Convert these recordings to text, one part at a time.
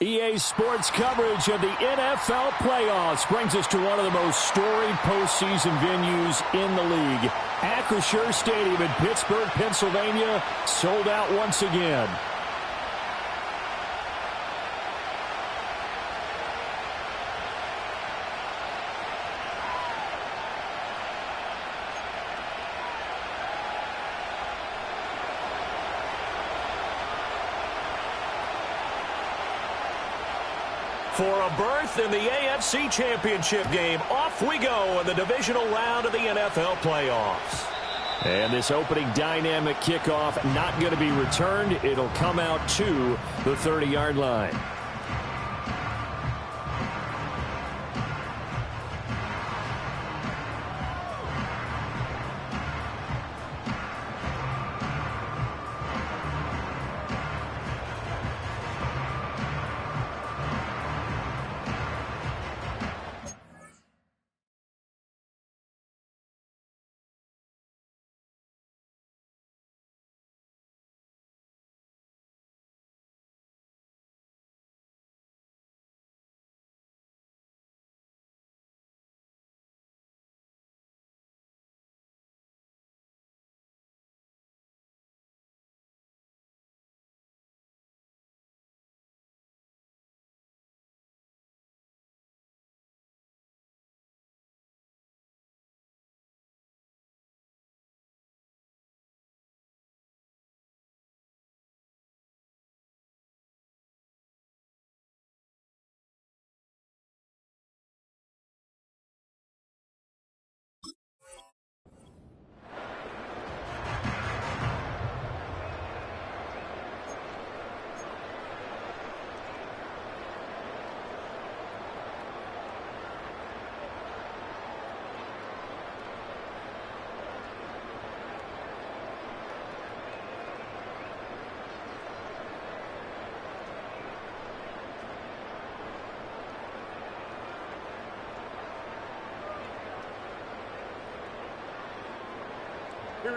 EA Sports coverage of the NFL playoffs brings us to one of the most storied postseason venues in the league. Acrisure Stadium in Pittsburgh, Pennsylvania, sold out once again. For a berth in the AFC Championship game, off we go in the divisional round of the NFL playoffs. And this opening dynamic kickoff not going to be returned. It'll come out to the 30-yard line.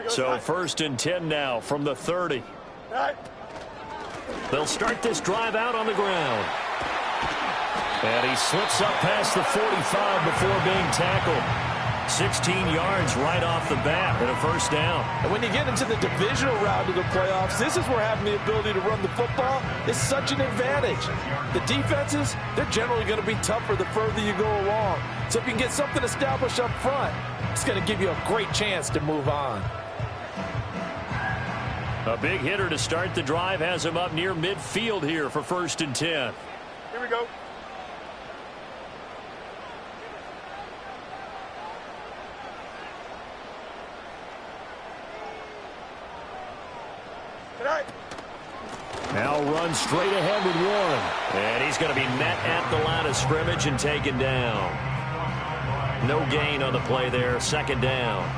So 1st and 10 now from the 30. They'll start this drive out on the ground. And he slips up past the 45 before being tackled. 16 yards right off the bat and a first down. And when you get into the divisional round of the playoffs, this is where having the ability to run the football is such an advantage. The defenses, they're generally going to be tougher the further you go along. So if you can get something established up front, it's going to give you a great chance to move on. A big hitter to start the drive has him up near midfield here for 1st and 10. Here we go. Now runs straight ahead with one. And he's going to be met at the line of scrimmage and taken down. No gain on the play there. 2nd down.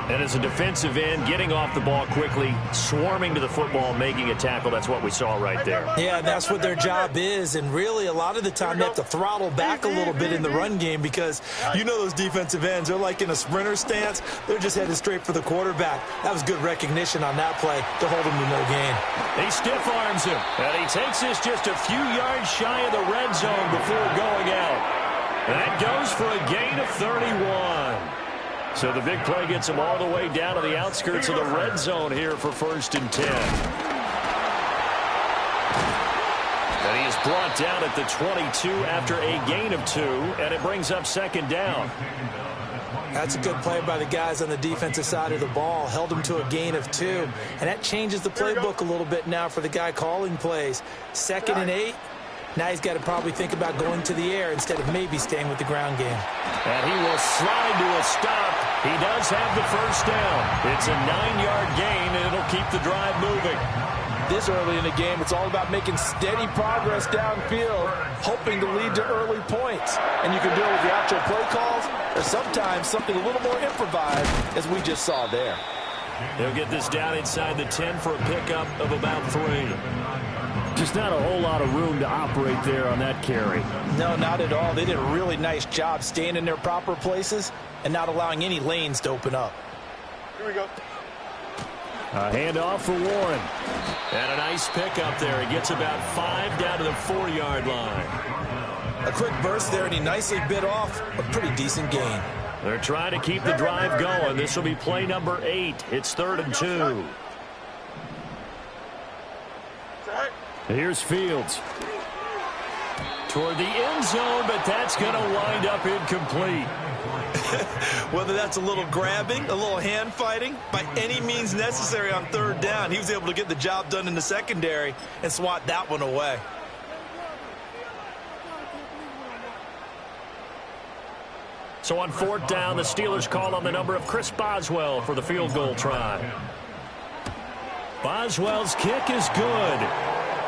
And as a defensive end, getting off the ball quickly, swarming to the football, making a tackle, that's what we saw right there. Yeah, that's what their job is. And really, a lot of the time, they have to throttle back a little bit in the run game because you know those defensive ends, they're like in a sprinter stance. They're just headed straight for the quarterback. That was good recognition on that play to hold him to no gain. He stiff arms him, and he takes this just a few yards shy of the red zone before going out. That goes for a gain of 31. So the big play gets him all the way down to the outskirts of the red zone here for 1st and 10. And he is brought down at the 22 after a gain of 2, and it brings up 2nd down. That's a good play by the guys on the defensive side of the ball. Held him to a gain of 2. And that changes the playbook a little bit now for the guy calling plays. 2nd and 8. Now he's got to probably think about going to the air instead of maybe staying with the ground game. And he will slide to a stop. He does have the first down. It's a 9-yard gain, and it'll keep the drive moving. This early in the game, it's all about making steady progress downfield, hoping to lead to early points. And you can do it with the actual play calls or sometimes something a little more improvised, as we just saw there. They'll get this down inside the 10 for a pickup of about 3. Just not a whole lot of room to operate there on that carry. No, not at all. They did a really nice job staying in their proper places and not allowing any lanes to open up. Here we go. A handoff for Warren. And a nice pickup there. He gets about 5 down to the 4-yard line. A quick burst there, and he nicely bit off a pretty decent gain. They're trying to keep the drive going. This will be play number 8. It's 3rd and 2. Here's Fields. Toward the end zone, but that's going to wind up incomplete. Whether that's a little grabbing, a little hand fighting, by any means necessary on 3rd down, he was able to get the job done in the secondary and swat that one away. So on 4th down, the Steelers call on the number of Chris Boswell for the field goal try. Boswell's kick is good.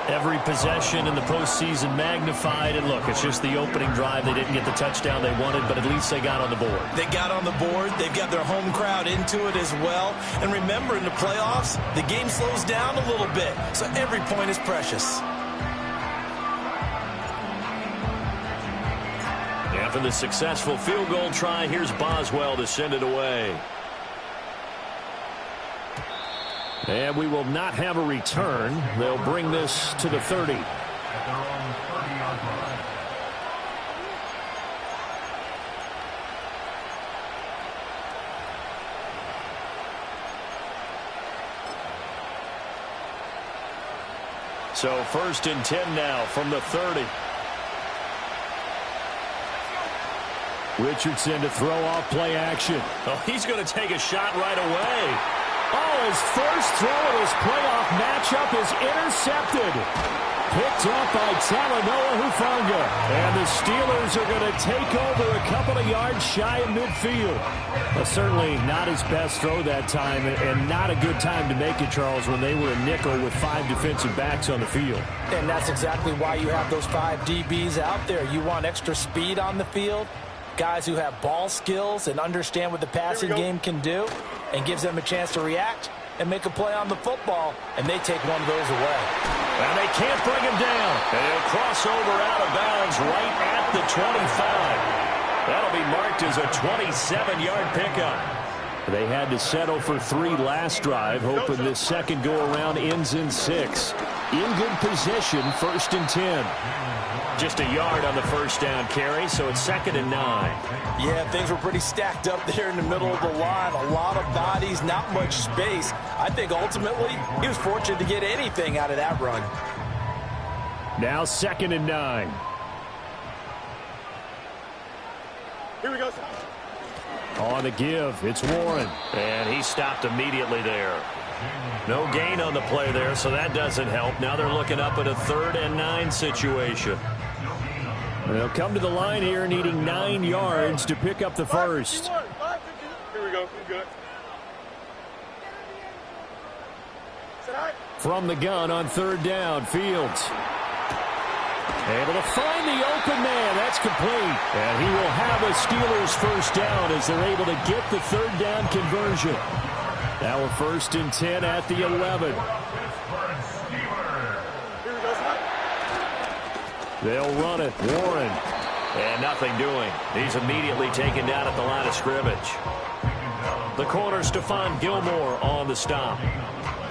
Every possession in the postseason magnified. And look, it's just the opening drive. They didn't get the touchdown they wanted, but at least they got on the board. They got on the board. They've got their home crowd into it as well. And remember, in the playoffs, the game slows down a little bit. So every point is precious. After the successful field goal try, here's Boswell to send it away. And we will not have a return. They'll bring this to the 30. So 1st and 10 now from the 30. Richardson to throw off play action. Oh, he's going to take a shot right away. Oh, his first throw of his playoff matchup is intercepted. Picked off by Talanoa Hufanga. And the Steelers are going to take over a couple of yards shy of midfield. Well, certainly not his best throw that time, and not a good time to make it, Charles, when they were a nickel with 5 defensive backs on the field. And that's exactly why you have those 5 DBs out there. You want extra speed on the field, guys who have ball skills and understand what the passing game can do, and gives them a chance to react and make a play on the football, and they take one of those away. And they can't bring him down. They'll cross over out of bounds right at the 25. That'll be marked as a 27-yard pickup. They had to settle for 3 last drive, hoping this second go-around ends in 6. In good position, 1st and 10. Just a yard on the first down carry, so it's 2nd and 9. Yeah, things were pretty stacked up there in the middle of the line. A lot of bodies, not much space. I think ultimately he was fortunate to get anything out of that run. Now 2nd and 9. Here we go. On the give, it's Warren. And he stopped immediately there. No gain on the play there, so that doesn't help. Now they're looking up at a 3rd and 9 situation. They'll come to the line here needing 9 yards to pick up the first. Here we go. Good. From the gun on 3rd down, Fields. Able to find the open man. That's complete. And he will have a Steelers first down as they're able to get the 3rd down conversion. Now a 1st and 10 at the 11. They'll run it. Warren. And nothing doing. He's immediately taken down at the line of scrimmage. The corner, Stephon Gilmore, on the stop.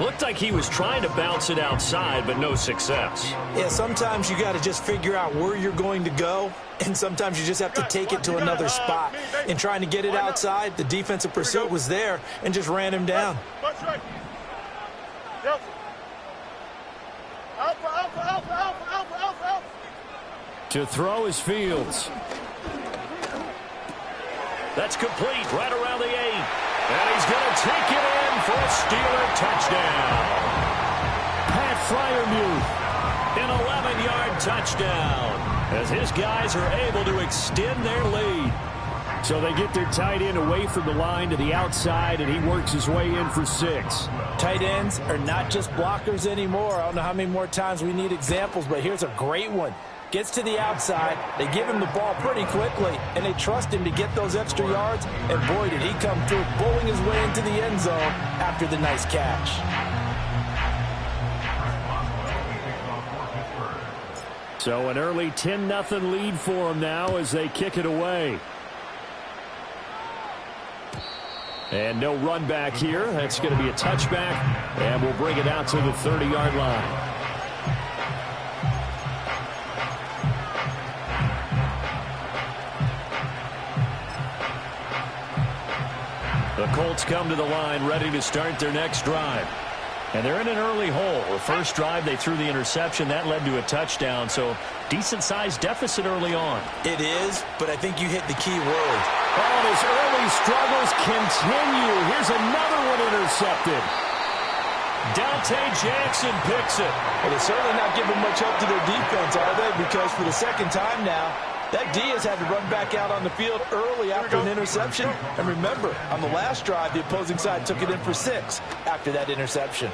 Looked like he was trying to bounce it outside, but no success. Yeah, sometimes you got to just figure out where you're going to go, and sometimes you just have to take it to another spot. In trying to get it outside, the defensive pursuit was there and just ran him down. To throw is Fields. That's complete right around the 8. And he's going to take it in for a Steeler touchdown. Pat Freiermuth, an 11-yard touchdown, as his guys are able to extend their lead. So they get their tight end away from the line to the outside, and he works his way in for 6. Tight ends are not just blockers anymore. I don't know how many more times we need examples, but here's a great one. Gets to the outside, they give him the ball pretty quickly, and they trust him to get those extra yards, and boy, did he come through, bowling his way into the end zone after the nice catch. So an early 10-0 lead for them now as they kick it away. And no run back here. That's going to be a touchback, and we'll bring it out to the 30-yard line. The Colts come to the line ready to start their next drive. And they're in an early hole. The first drive, they threw the interception. That led to a touchdown, so decent-sized deficit early on. It is, but I think you hit the key word. Oh, and his early struggles continue. Here's another one intercepted. Dante Jackson picks it. Well, they're certainly not giving much help to their defense, are they? Because for the second time now, that D has had to run back out on the field early after an interception. And remember, on the last drive, the opposing side took it in for 6 after that interception.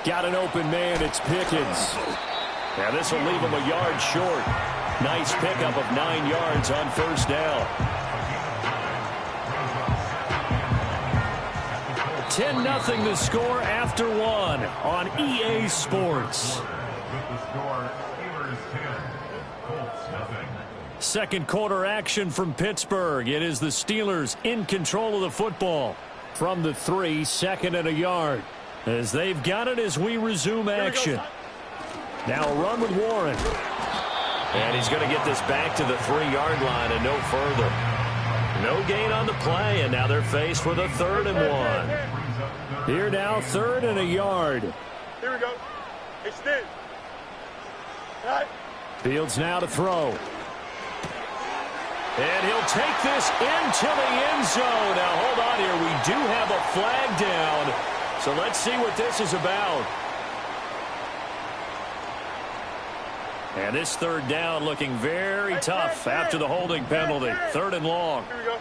Got an open man. It's Pickens. Now this will leave him a yard short. Nice pickup of 9 yards on first down. 10-0 the score after 1 on EA Sports. Second quarter action from Pittsburgh. It is the Steelers in control of the football. From the 3, 2nd and a yard. As they've got it as we resume action. Now a run with Warren. And he's going to get this back to the 3-yard line and no further. No gain on the play, and now they're faced with a 3rd and 1. Here now, 3rd and a yard. Here we go. Extend. Right. Fields now to throw. And he'll take this into the end zone. Now, hold on here. We do have a flag down. So let's see what this is about. And this 3rd down looking very tough after the holding penalty. 3rd and long. Here we go.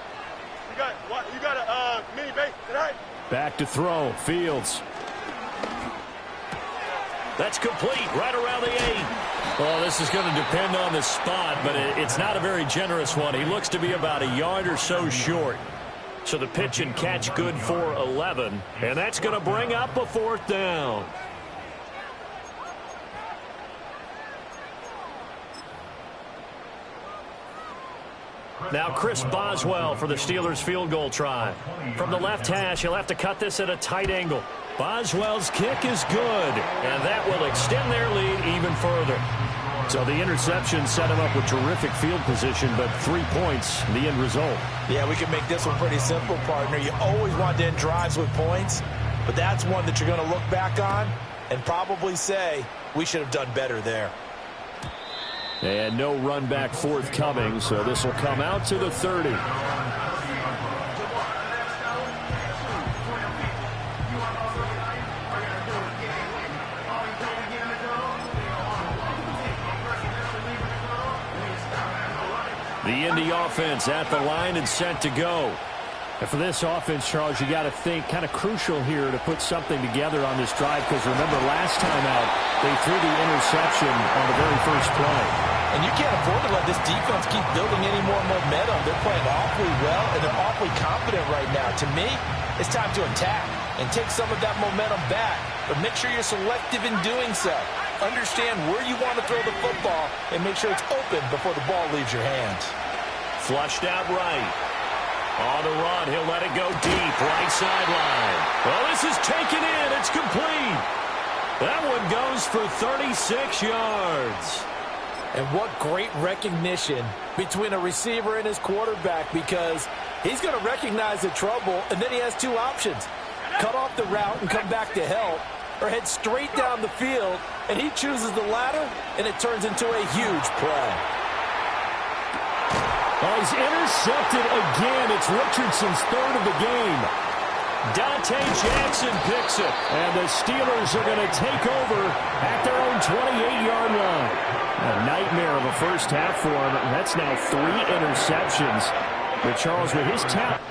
You got a mini base tonight. Back to throw. Fields. That's complete right around the 8. Well, this is going to depend on the spot, but it's not a very generous one. He looks to be about a yard or so short. So the pitch and catch good for 11, and that's going to bring up a 4th down. Now Chris Boswell for the Steelers field goal try. From the left hash, he'll have to cut this at a tight angle. Boswell's kick is good, and that will extend their lead even further. So the interception set him up with terrific field position, but 3 points, the end result. Yeah, we can make this one pretty simple, partner. You always want to end drives with points, but that's one that you're going to look back on and probably say, we should have done better there. And no run back forthcoming, so this will come out to the 30. The Indy offense at the line and set to go. And for this offense, Charles, you got to think kind of crucial here to put something together on this drive, because remember last time out they threw the interception on the very first play. And you can't afford to let this defense keep building any more momentum. They're playing awfully well, and they're awfully confident right now. To me, it's time to attack and take some of that momentum back. But make sure you're selective in doing so. Understand where you want to throw the football and make sure it's open before the ball leaves your hands. Flushed out right. On the run, he'll let it go deep, right sideline. Well, this is taken in. It's complete. That one goes for 36 yards. And what great recognition between a receiver and his quarterback, because he's going to recognize the trouble, and then he has 2 options. Cut off the route and come back to help, or head straight down the field, and he chooses the latter, and it turns into a huge play. Oh, he's intercepted again. It's Richardson's 3rd of the game. Dante Jackson picks it, and the Steelers are going to take over at their own 28-yard line. A nightmare of a first half for him. That's now 3 interceptions. But Charles, with his talent.